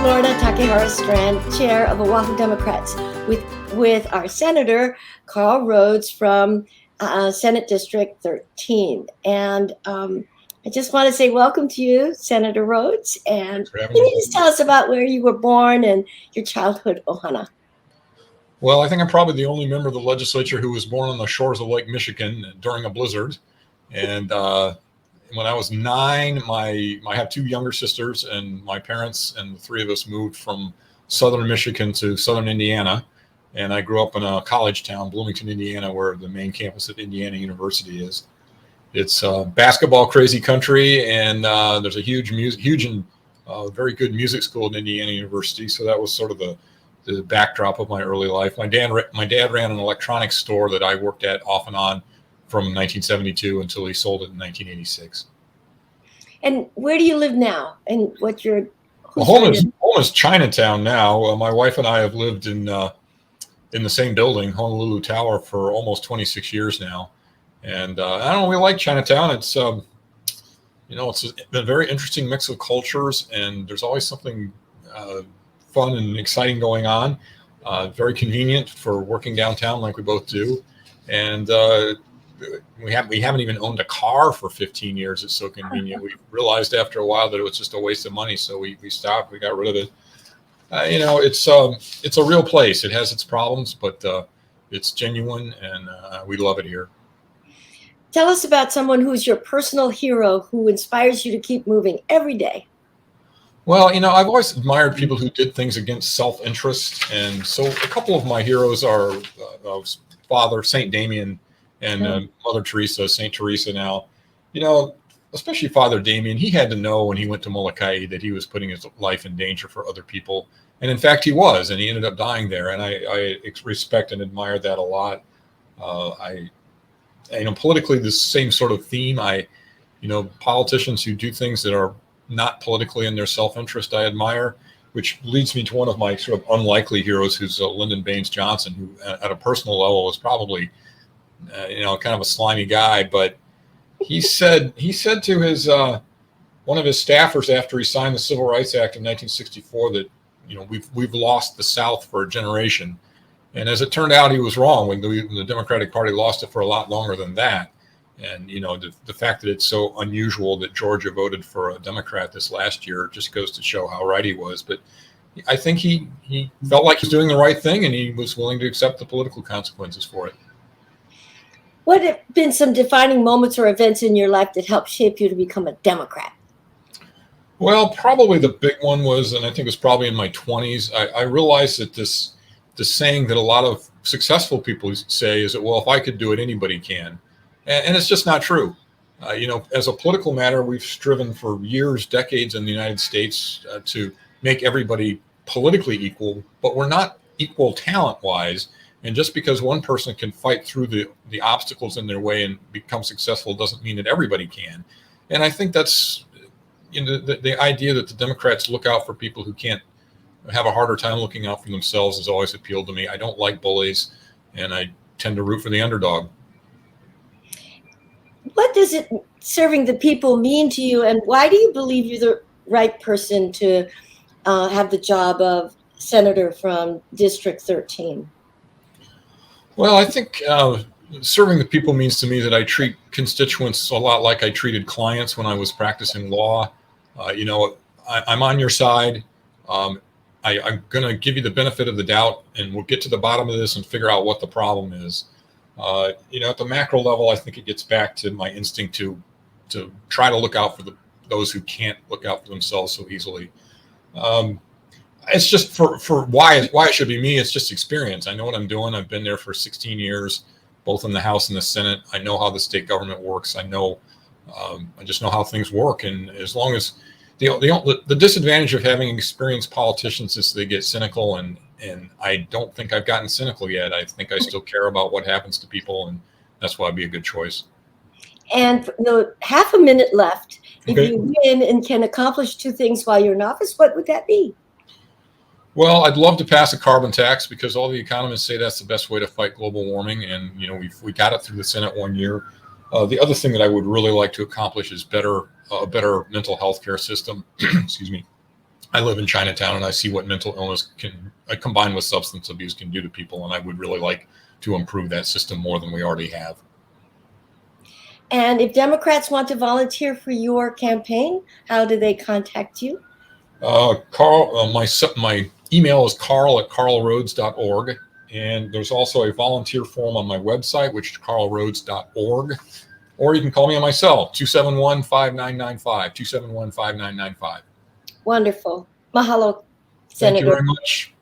Florida, Takehara Strand, chair of Oahu Democrats, with our Senator, Karl Rhoads from Senate District 13. And I just want to say welcome to you, Senator Rhoads. And can you just tell us about where you were born and your childhood ohana? Well, I think I'm probably the only member of the legislature who was born on the shores of Lake Michigan during a blizzard. And when I was 9, I have 2 younger sisters, and my parents and the 3 of us moved from southern Michigan to southern Indiana. And I grew up in a college town, Bloomington, Indiana, where the main campus at Indiana University is. It's a basketball crazy country, and there's a huge and very good music school at Indiana University. So that was sort of the backdrop of my early life. My dad ran an electronics store that I worked at off and on from 1972 until he sold it in 1986. And where do you live now? And what's your home is Chinatown now. My wife and I have lived in the same building, Honolulu Tower, for almost 26 years now. And I don't know, we like Chinatown. It's it's a very interesting mix of cultures, and there's always something fun and exciting going on. Very convenient for working downtown like we both do. And we haven't even owned a car for 15 years. It's so convenient. We realized after a while that it was just a waste of money, so we stopped. We got rid of it. It's a real place. It has its problems, but it's genuine, and we love it here. Tell us about someone who's your personal hero who inspires you to keep moving every day. Well, I've always admired people who did things against self-interest, and so a couple of my heroes are Father Saint Damien and Mother Teresa, Saint Teresa now. Especially Father Damien, he had to know when he went to Molokai that he was putting his life in danger for other people. And in fact, he was, and he ended up dying there. And I respect and admire that a lot. Politically, the same sort of theme. Politicians who do things that are not politically in their self-interest, I admire, which leads me to one of my sort of unlikely heroes, who's Lyndon Baines Johnson, who at a personal level was probably, kind of a slimy guy, but he said to his one of his staffers after he signed the Civil Rights Act in 1964 that we've lost the South for a generation, and as it turned out, he was wrong. When the Democratic Party lost it for a lot longer than that, and the fact that it's so unusual that Georgia voted for a Democrat this last year just goes to show how right he was. But I think he felt like he was doing the right thing, and he was willing to accept the political consequences for it. What have been some defining moments or events in your life that helped shape you to become a Democrat? Well, probably the big one was, and I think it was probably in my 20s, I realized that this saying that a lot of successful people say is that, well, if I could do it, anybody can. And it's just not true. As a political matter, we've striven for years, decades in the United States to make everybody politically equal, but we're not equal talent-wise. And just because one person can fight through the obstacles in their way and become successful doesn't mean that everybody can. And I think that's the idea that the Democrats look out for people who can't have a harder time looking out for themselves has always appealed to me. I don't like bullies, and I tend to root for the underdog. What does it serving the people mean to you, and why do you believe you're the right person to have the job of senator from District 13? Well, I think serving the people means to me that I treat constituents a lot like I treated clients when I was practicing law. I'm on your side. I'm going to give you the benefit of the doubt, and we'll get to the bottom of this and figure out what the problem is. At the macro level, I think it gets back to my instinct to try to look out for those who can't look out for themselves so easily. It's just for why it should be me. It's just experience. I know what I'm doing. I've been there for 16 years, both in the House and the Senate. I know how the state government works. I just know how things work. And as long as the disadvantage of having experienced politicians is they get cynical, and I don't think I've gotten cynical yet. I think I still care about what happens to people, and that's why I'd be a good choice. And half a minute left. Okay. If you win and can accomplish 2 things while you're in office, what would that be? Well, I'd love to pass a carbon tax because all the economists say that's the best way to fight global warming, and we got it through the Senate one year. The other thing that I would really like to accomplish is a better mental health care system. Excuse me. I live in Chinatown and I see what mental illness can combined with substance abuse can do to people. And I would really like to improve that system more than we already have. And if Democrats want to volunteer for your campaign, how do they contact you? Carl, my email is carl@karlrhoads.org. And there's also a volunteer form on my website, which is karlrhoads.org. Or you can call me on my cell, 271-5995, 271-5995. Wonderful. Mahalo, Thank you Senator. very much.